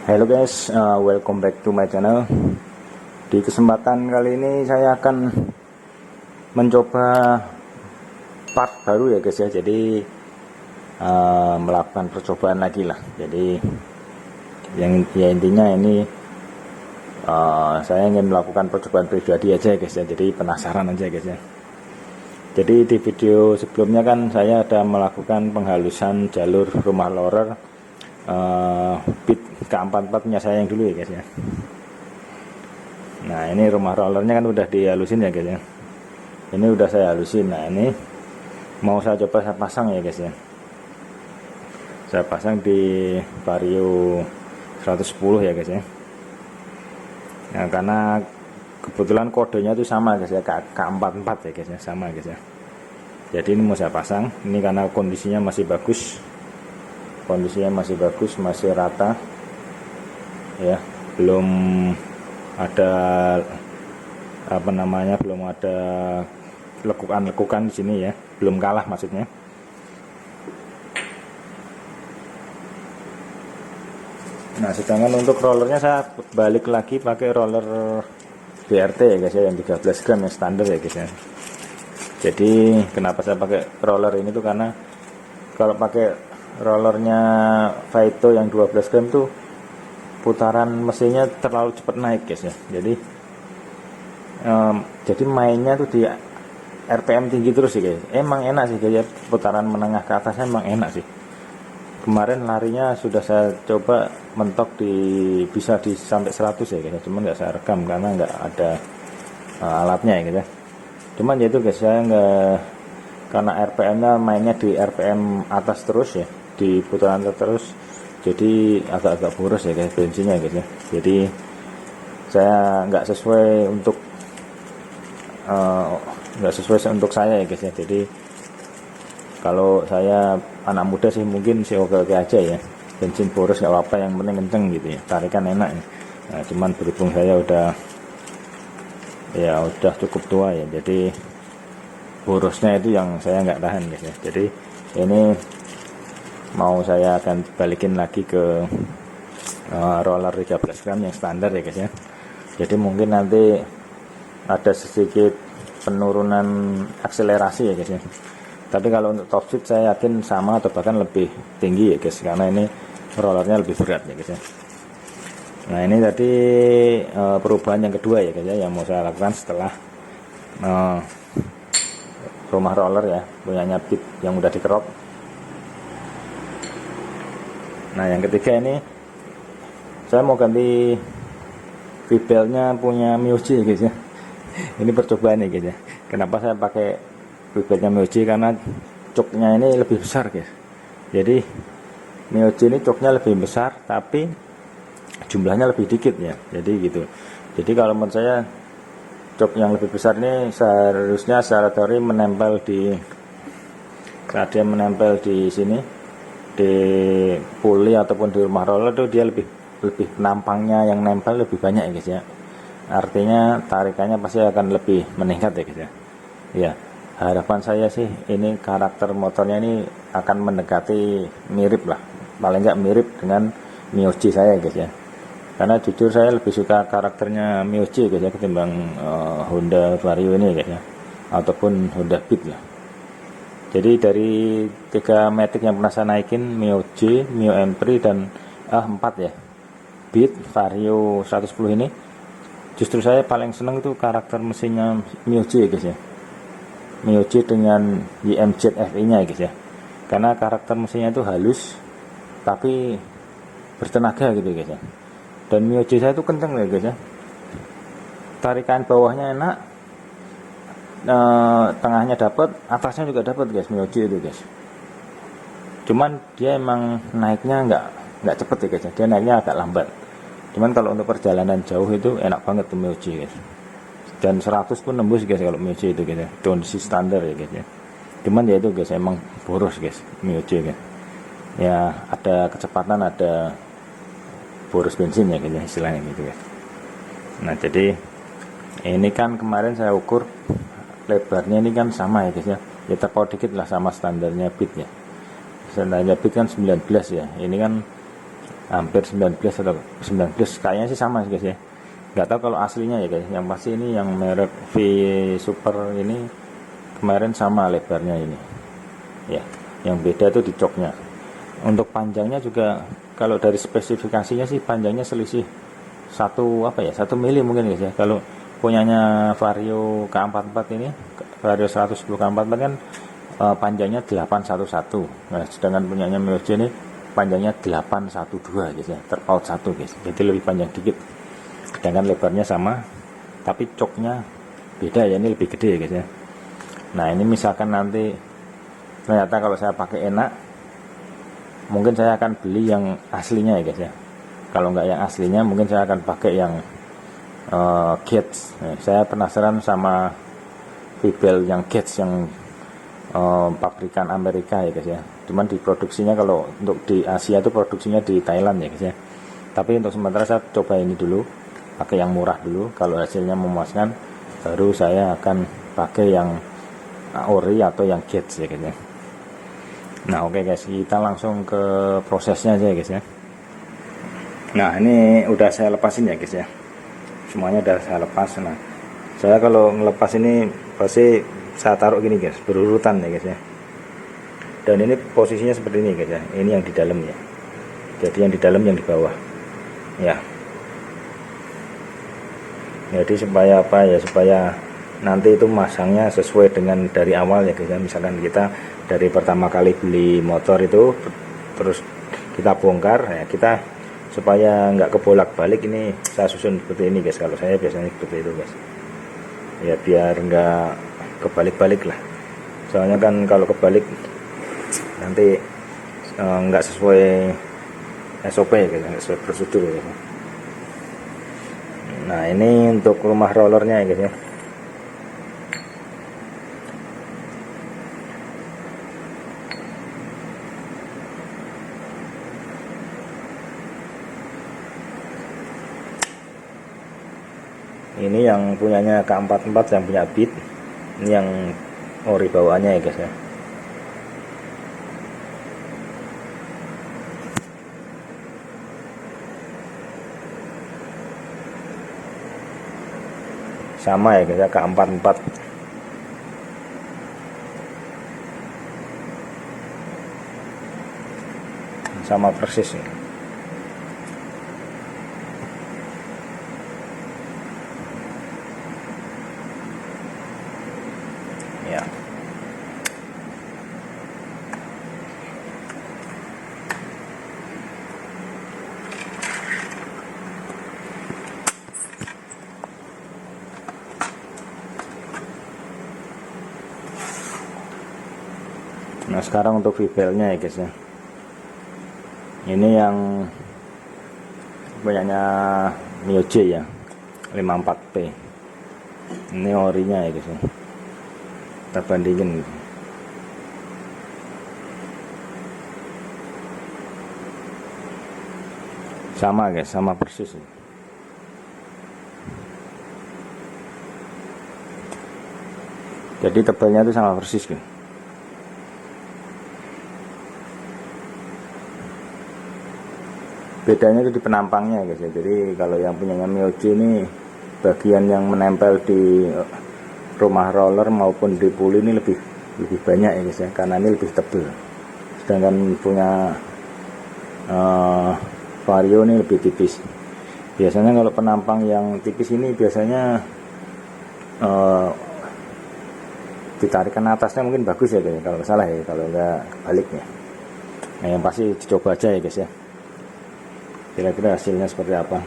Hello guys, welcome back to my channel. Di kesempatan kali ini saya akan mencoba part baru ya guys ya. Jadi melakukan percobaan lagi lah. Jadi yang ya intinya ini saya ingin melakukan percobaan pribadi aja guys ya. Jadi penasaran aja guys ya. Jadi di video sebelumnya kan saya ada melakukan penghalusan jalur rumah lorer bit K44 nya saya yang dulu ya guys ya. Nah ini rumah rollernya kan udah dihalusin ya guys ya. Ini udah saya halusin. Nah ini mau saya coba saya pasang ya guys ya. Saya pasang di Vario 110 ya guys ya. Nah karena kebetulan kodenya itu sama guys ya, K44 ya guys ya, sama guys ya. Jadi ini mau saya pasang. Ini karena kondisinya masih bagus, masih rata ya, belum ada belum ada lekukan di sini ya, belum kalah maksudnya. Nah sedangkan untuk rollernya saya balik lagi pakai roller BRT ya guys ya, yang 13 gram yang standar ya guys ya. Jadi kenapa saya pakai roller ini tuh karena kalau pakai rollernya Vaito yang 12 gram tuh putaran mesinnya terlalu cepat naik guys ya. Jadi mainnya tuh di RPM tinggi terus sih guys. Emang enak sih guys ya, putaran menengah ke atasnya emang enak sih. Kemarin larinya sudah saya coba mentok bisa di sampai 100 ya guys, cuman nggak saya rekam karena nggak ada alatnya ya guys ya. Cuman ya itu guys, saya nggak, karena RPM-nya mainnya di RPM atas terus ya, di putaran terus, jadi agak-agak boros ya guys bensinnya guys ya. Jadi saya nggak sesuai untuk saya ya guys ya. Jadi kalau saya anak muda sih mungkin sih oke-oke aja ya, bensin boros nggak apa-apa, yang penting kenceng gitu ya, tarikan enak ya. Nah cuman berhubung saya udah cukup tua ya, jadi borosnya itu yang saya nggak tahan guys ya. Jadi ini mau saya akan balikin lagi ke roller 13 gram yang standar ya guys ya. Jadi mungkin nanti ada sedikit penurunan akselerasi ya guys ya. Tapi kalau untuk top speed saya yakin sama atau bahkan lebih tinggi ya guys, karena ini rollernya lebih berat ya guys ya. Nah ini tadi perubahan yang kedua ya guys ya, yang mau saya lakukan setelah rumah roller ya, punyanya Beat yang udah dikerok. Nah yang ketiga ini saya mau ganti V-beltnya punya Myoji ya guys ya. Ini percobaan ya guys ya. Kenapa saya pakai V-beltnya Myoji? Karena coknya ini lebih besar guys. Jadi Myoji ini coknya lebih besar tapi jumlahnya lebih dikit ya. Jadi gitu. Jadi kalau menurut saya cok yang lebih besar ini seharusnya secara teori menempel di, saat dia menempel di sini di puli ataupun di rumah roller itu dia lebih nampangnya yang nempel lebih banyak ya guys ya. Artinya tarikannya pasti akan lebih meningkat ya guys ya. Ya, harapan saya sih ini karakter motornya ini akan mendekati mirip lah, paling nggak mirip dengan Myoji saya guys ya. Karena jujur saya lebih suka karakternya Myoji guys ya ketimbang Honda Vario ini guys ya, ataupun Honda Beat lah. Jadi dari 3 Matic yang pernah saya naikin, Myoji, Mio M3 dan 4 ya, Beat, Vario 110 ini, justru saya paling seneng itu karakter mesinnya Myoji ya guys ya. Myoji dengan YMZ FI nya ya guys ya. Karena karakter mesinnya itu halus tapi bertenaga gitu guys ya. Dan Myoji saya itu kenceng ya guys ya, tarikan bawahnya enak, tengahnya dapat, atasnya juga dapat guys Myoji itu guys. Cuman dia emang naiknya nggak cepet ya guys ya, dia naiknya agak lambat. Cuman kalau untuk perjalanan jauh itu enak banget tuh Myoji guys. Dan 100 pun nembus guys kalau Myoji itu guys ya, kondisi standar ya guys ya. Cuman ya itu guys, emang boros guys Myoji guys. Ya ada kecepatan, ada boros bensin ya guys ya, istilahnya gitu guys. Nah jadi ini kan kemarin saya ukur lebarnya ini kan sama ya guys ya, ya terpaut dikit lah sama standarnya Beat ya. Standarnya Beat kan 19 ya, ini kan hampir 19 atau 19, kayaknya sih sama sih guys ya. Nggak tahu kalau aslinya ya guys, yang pasti ini yang merek V Super ini kemarin sama lebarnya ini ya, yang beda itu di coknya. Untuk panjangnya juga kalau dari spesifikasinya sih panjangnya selisih 1 mili mungkin guys ya. Kalau punyanya Vario K44 ini, Vario 110 K44 kan panjangnya 811. Nah, sedangkan punyanya Mioji ini panjangnya 812 guys ya, terpaut 1 guys. Jadi lebih panjang dikit. Sedangkan lebarnya sama, tapi coknya beda ya, ini lebih gede guys ya. Nah, ini misalkan nanti ternyata kalau saya pakai enak, mungkin saya akan beli yang aslinya ya guys ya. Kalau nggak yang aslinya, mungkin saya akan pakai yang Gates. Nah, saya penasaran sama Vibel yang Gates yang pabrikan Amerika ya guys ya. Cuman diproduksinya kalau untuk di Asia itu produksinya di Thailand ya guys ya. Tapi untuk sementara saya coba ini dulu, pakai yang murah dulu. Kalau hasilnya memuaskan, baru saya akan pakai yang ori atau yang Gates ya guys ya. Nah oke guys, kita langsung ke prosesnya aja ya guys ya. Nah ini udah saya lepasin ya guys ya, semuanya udah saya lepas. Nah saya kalau ngelepas ini pasti saya taruh gini guys, berurutan ya guys ya. Dan ini posisinya seperti ini guys ya, ini yang di dalam ya, jadi yang di dalam yang di bawah ya. Jadi supaya apa ya, supaya nanti itu masangnya sesuai dengan dari awal ya guys ya. Misalkan kita dari pertama kali beli motor itu terus kita bongkar ya, kita supaya nggak kebolak-balik, ini saya susun seperti ini guys. Kalau saya biasanya seperti itu guys ya, biar nggak kebalik-balik lah. Soalnya kan kalau kebalik nanti nggak sesuai SOP gitu, nggak sesuai prosedur gitu. Nah ini untuk rumah rollernya ya guys ya. Ini yang punyanya K44, yang punya Beat. Ini yang ori bawaannya ya guys ya. Sama ya guys ya, K44 sama persis ya. Ya. Nah sekarang untuk vibelnya ya guys ya. Ini yang punyanya Mioji ya, 54P. Ini orinya ya guys ya. Kita bandingin gitu. Sama guys, sama persis. Jadi tebalnya itu sama persis guys. Bedanya itu di penampangnya guys ya. Jadi kalau yang punyanya Mioji ini, bagian yang menempel di rumah roller maupun di puli ini lebih banyak ya guys ya, karena ini lebih tebal. Sedangkan punya Vario ini lebih tipis. Biasanya kalau penampang yang tipis ini biasanya ditarikan atasnya mungkin bagus ya guys, kalau nggak salah ya, kalau nggak kebaliknya. Nah yang pasti dicoba aja ya guys ya, kira-kira hasilnya seperti apa.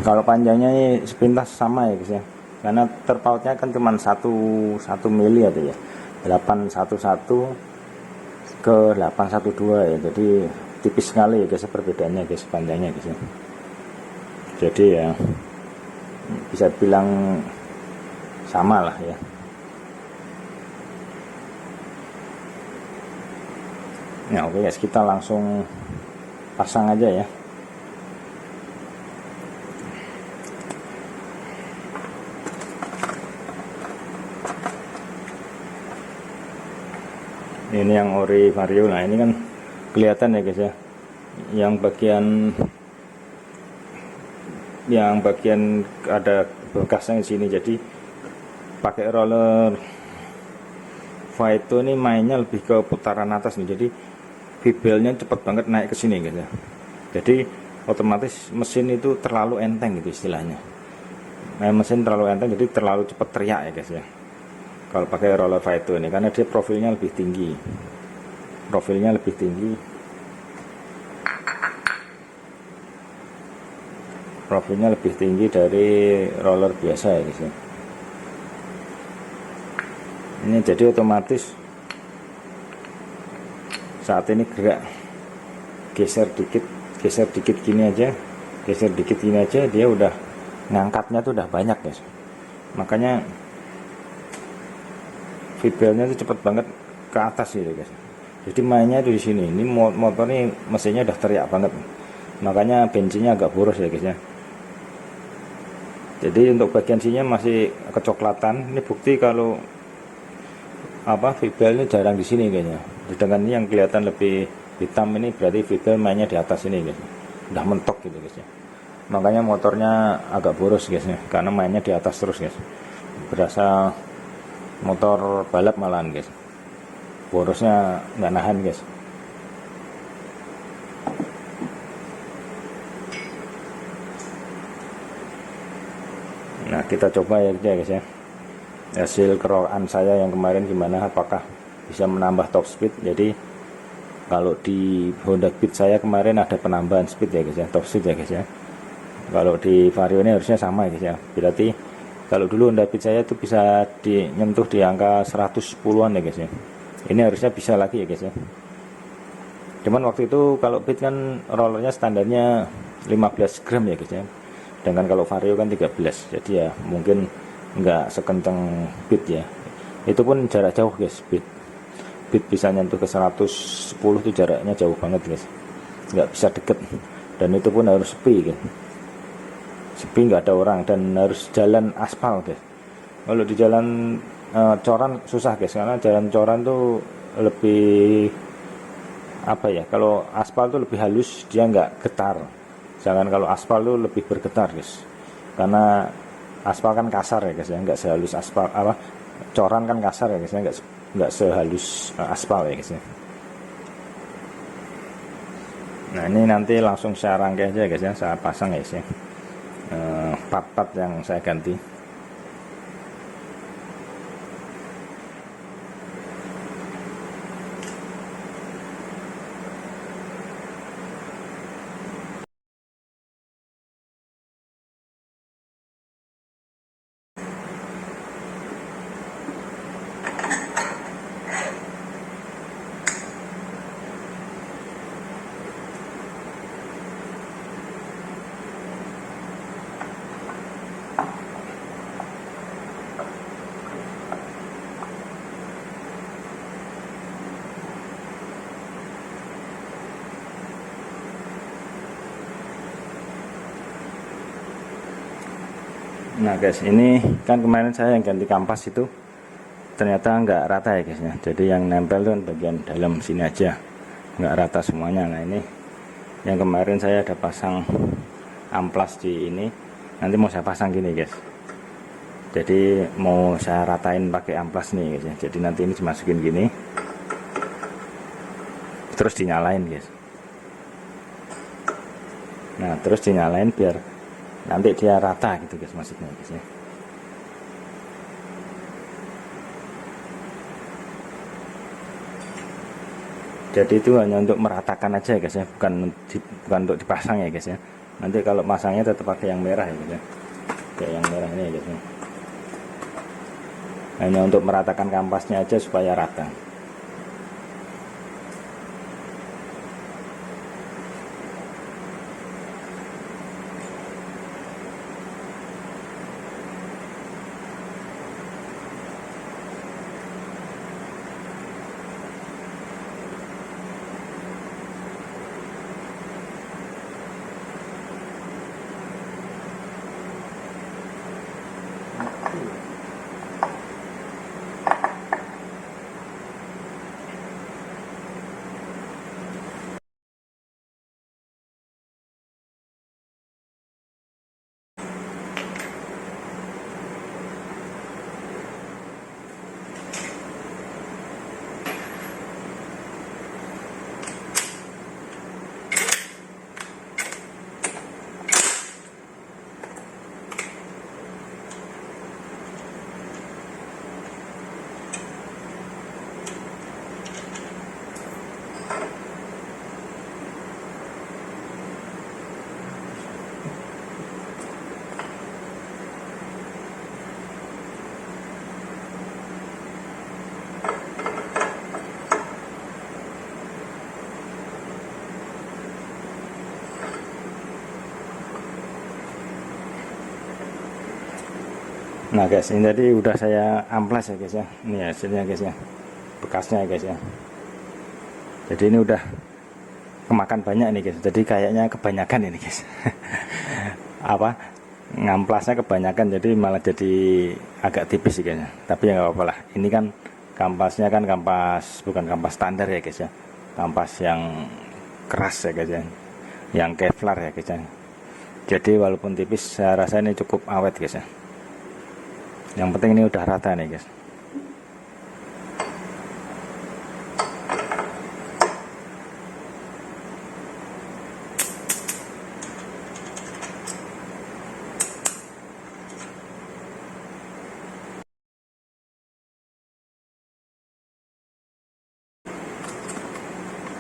Kalau panjangnya ini sepintas sama ya guys ya, karena terpautnya kan cuma 1 mili aja ya, 811 ke 812 ya, jadi tipis sekali ya guys perbedaannya guys, panjangnya guys ya. Jadi ya bisa bilang sama lah ya. Nah oke guys, kita langsung pasang aja ya. Ini yang ori vario. Nah ini kan kelihatan ya guys ya, yang bagian ada bekasnya di sini. Jadi pakai roller Vaito ini mainnya lebih ke putaran atas nih, jadi bibelnya cepet banget naik ke sini guys ya. Jadi otomatis mesin itu terlalu enteng gitu istilahnya. Mesin terlalu enteng, jadi terlalu cepet teriak ya guys ya kalau pakai roller Vaito ini, karena dia profilnya lebih tinggi. Profilnya lebih tinggi dari roller biasa ya guys ya. Ini jadi otomatis saat ini gerak geser dikit gini aja dia udah ngangkatnya tuh udah banyak guys. Makanya bibelnya tuh cepet banget ke atas gitu guys. Jadi mainnya di sini. Ini motor ini mesinnya udah teriak banget. Makanya bensinnya agak boros ya guys ya. Jadi untuk bagian sininya masih kecoklatan. Ini bukti kalau bibelnya jarang di sini kayaknya. Sedangkan ini yang kelihatan lebih hitam ini berarti bibel mainnya di atas ini guys. Udah mentok gitu guys ya. Makanya motornya agak boros guys ya, karena mainnya di atas terus guys. Berasa motor balap malahan guys. Borosnya nggak nahan guys. Nah kita coba ya guys ya, hasil kerokan saya yang kemarin gimana, apakah bisa menambah top speed. Jadi kalau di Honda Beat saya kemarin ada penambahan speed ya guys ya, top speed ya guys ya. Kalau di Vario ini harusnya sama ya guys ya. Berarti kalau dulu Honda Beat saya itu bisa nyentuh di angka 110-an ya guys ya. Ini harusnya bisa lagi ya guys ya. Cuman waktu itu kalau Beat kan rollernya standarnya 15 gram ya guys ya. Sedangkan kalau Vario kan 13, jadi ya mungkin nggak sekencang Beat ya. Itu pun jarak jauh guys. Beat bisa nyentuh ke 110 tuh jaraknya jauh banget guys, nggak bisa deket. Dan itu pun harus sepi guys, sepi nggak ada orang, dan harus jalan aspal guys. Kalau di jalan coran susah guys, karena jalan coran tuh lebih kalau aspal tuh lebih halus, dia nggak getar. Jangan kalau aspal tuh lebih bergetar guys, karena aspal kan kasar ya guys ya, nggak sehalus aspal coran kan kasar ya guys ya, nggak sehalus aspal ya guys ya. Nah ini nanti langsung saya rangkai aja guys ya, saya pasang ya guys ya, part-part yang saya ganti. Nah guys, ini kan kemarin saya yang ganti kampas itu ternyata nggak rata ya guys ya. Jadi yang nempel tuh bagian dalam sini aja, nggak rata semuanya. Nah ini yang kemarin saya ada pasang amplas di ini, nanti mau saya pasang gini guys. Jadi mau saya ratain pakai amplas nih guys ya. Jadi nanti ini dimasukin gini, terus dinyalain guys. Nah terus dinyalain biar nanti dia rata gitu guys, maksudnya guys ya. Jadi itu hanya untuk meratakan aja guys ya, bukan untuk dipasang ya guys ya. Nanti kalau pasangnya tetap pakai yang merah ya guys ya, kayak yang merah ini ya guys ya. Hanya untuk meratakan kampasnya aja supaya rata. Nah guys, ini tadi udah saya amplas ya guys ya. Ini hasilnya guys ya, bekasnya ya guys ya. Jadi ini udah kemakan banyak nih guys. Jadi kayaknya kebanyakan ini guys. Apa, ngamplasnya kebanyakan, jadi malah jadi agak tipis sih kayaknya. Tapi ya nggak apa-apa lah. Ini kan kampasnya kan kampas, bukan kampas standar ya guys ya. Kampas yang keras ya guys ya, yang Kevlar ya guys ya. Jadi walaupun tipis, saya rasa ini cukup awet guys ya. Yang penting ini udah rata nih guys.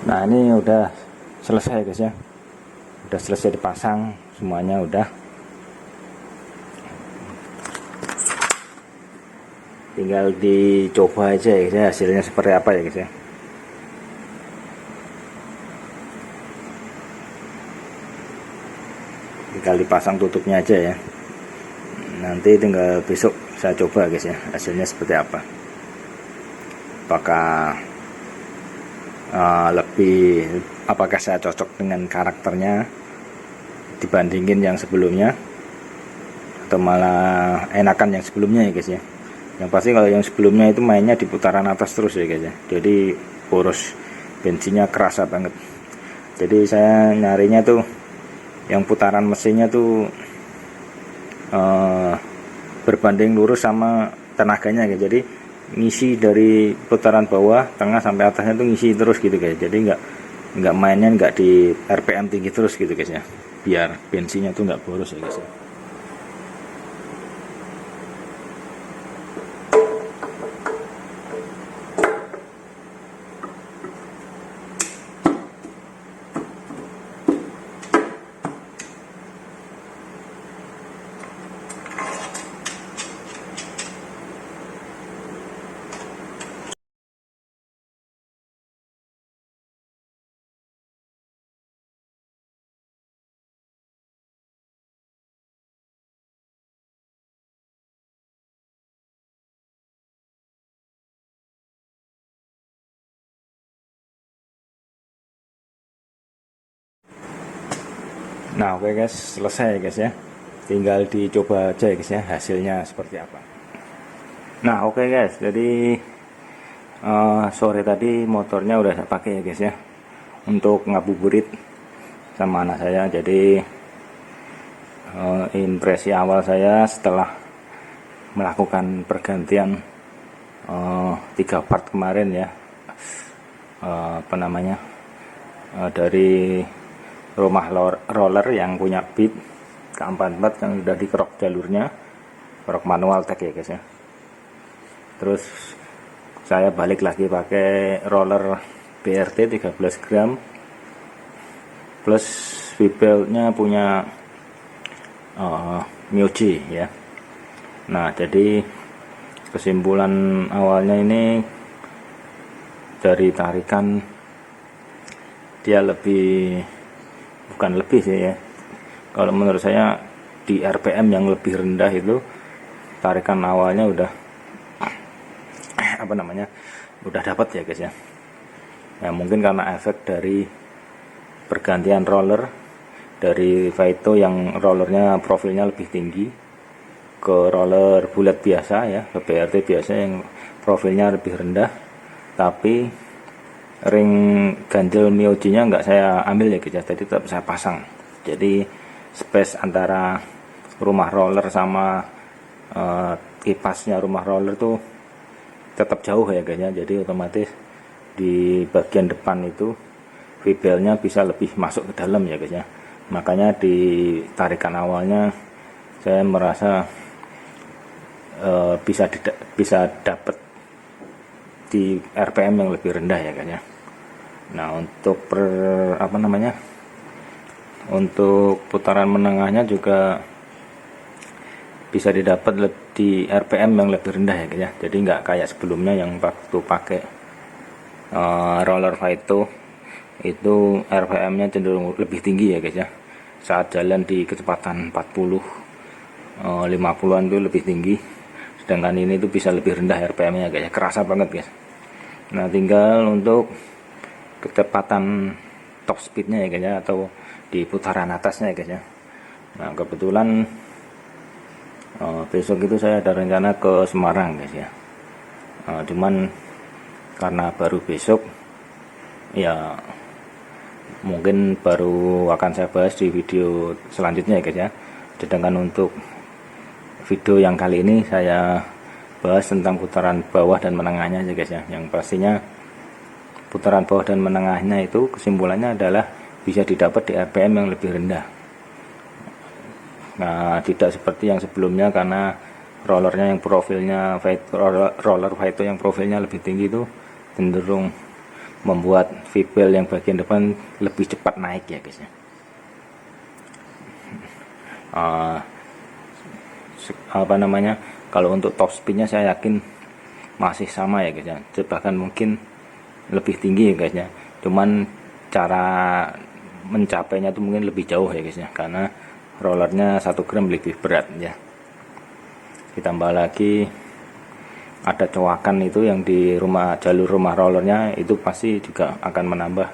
Nah ini udah selesai guys ya, udah selesai dipasang semuanya, udah tinggal dicoba aja ya guys ya, hasilnya seperti apa ya guys ya. Tinggal dipasang tutupnya aja ya, nanti tinggal besok saya coba guys ya, hasilnya seperti apa, apakah apakah saya cocok dengan karakternya dibandingin yang sebelumnya, atau malah enakan yang sebelumnya ya guys ya. Yang pasti kalau yang sebelumnya itu mainnya di putaran atas terus ya guys ya, jadi boros bensinnya kerasa banget. Jadi saya nyarinya tuh yang putaran mesinnya tuh berbanding lurus sama tenaganya guys. Jadi ngisi dari putaran bawah, tengah sampai atasnya tuh ngisi terus gitu guys. Jadi nggak mainnya nggak di RPM tinggi terus gitu guys ya, biar bensinnya tuh nggak boros ya guys ya. Nah oke guys, selesai guys ya, tinggal dicoba aja ya guys ya, hasilnya seperti apa. Nah oke guys, jadi sore tadi motornya udah saya pakai ya guys ya, untuk ngabuburit sama anak saya. Jadi impresi awal saya setelah melakukan pergantian 3 part kemarin ya, apa namanya, dari rumah roller yang punya Beat K44 yang udah dikerok jalurnya, kerok manual tag ya guys ya. Terus saya balik lagi pakai roller BRT 13 gram plus V-beltnya punya Myoji ya. Nah jadi kesimpulan awalnya ini dari tarikan dia bukan lebih sih ya, kalau menurut saya di RPM yang lebih rendah itu tarikan awalnya udah udah dapat ya guys ya. Ya mungkin karena efek dari pergantian roller dari Vaito yang rollernya profilnya lebih tinggi ke roller bulat biasa ya, ke BRT biasa yang profilnya lebih rendah, tapi ring ganjil Myoji-nya nggak saya ambil ya guys ya, jadi tetap saya pasang. Jadi space antara rumah roller sama kipasnya rumah roller tuh tetap jauh ya guys ya. Jadi otomatis di bagian depan itu V-beltnya bisa lebih masuk ke dalam ya guys ya. Makanya di tarikan awalnya saya merasa bisa dapat di RPM yang lebih rendah ya guys ya. Nah untuk untuk putaran menengahnya juga bisa didapat di RPM yang lebih rendah ya guys ya. Jadi nggak kayak sebelumnya yang waktu pakai roller Vaito itu RPM-nya cenderung lebih tinggi ya guys ya. Saat jalan di kecepatan 40 50-an itu lebih tinggi. sedangkan ini tuh bisa lebih rendah RPM-nya guys ya, kerasa banget guys. Nah tinggal untuk kecepatan top speednya ya guys ya, atau di putaran atasnya ya guys ya. Nah kebetulan besok itu saya ada rencana ke Semarang guys ya. Cuman karena baru besok ya, mungkin baru akan saya bahas di video selanjutnya ya guys ya. Sedangkan untuk video yang kali ini saya bahas tentang putaran bawah dan menengahnya ya guys ya. Yang pastinya putaran bawah dan menengahnya itu kesimpulannya adalah bisa didapat di RPM yang lebih rendah. Nah tidak seperti yang sebelumnya, karena rollernya yang profilnya roller Vito yang profilnya lebih tinggi itu cenderung membuat V-bell yang bagian depan lebih cepat naik ya guys ya. Kalau untuk top speednya saya yakin masih sama ya guys ya, bahkan mungkin lebih tinggi ya guys ya. Cuman cara mencapainya itu mungkin lebih jauh ya guys ya, karena rollernya 1 gram lebih berat ya. Ditambah lagi ada coakan itu yang di jalur rumah rollernya, itu pasti juga akan menambah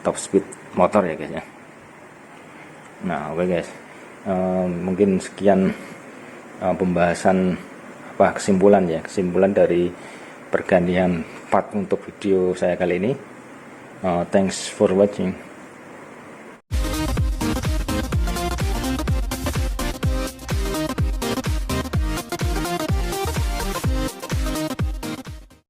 top speed motor ya guys ya. Nah oke guys, mungkin sekian pembahasan kesimpulan dari pergantian part untuk video saya kali ini. Thanks for watching.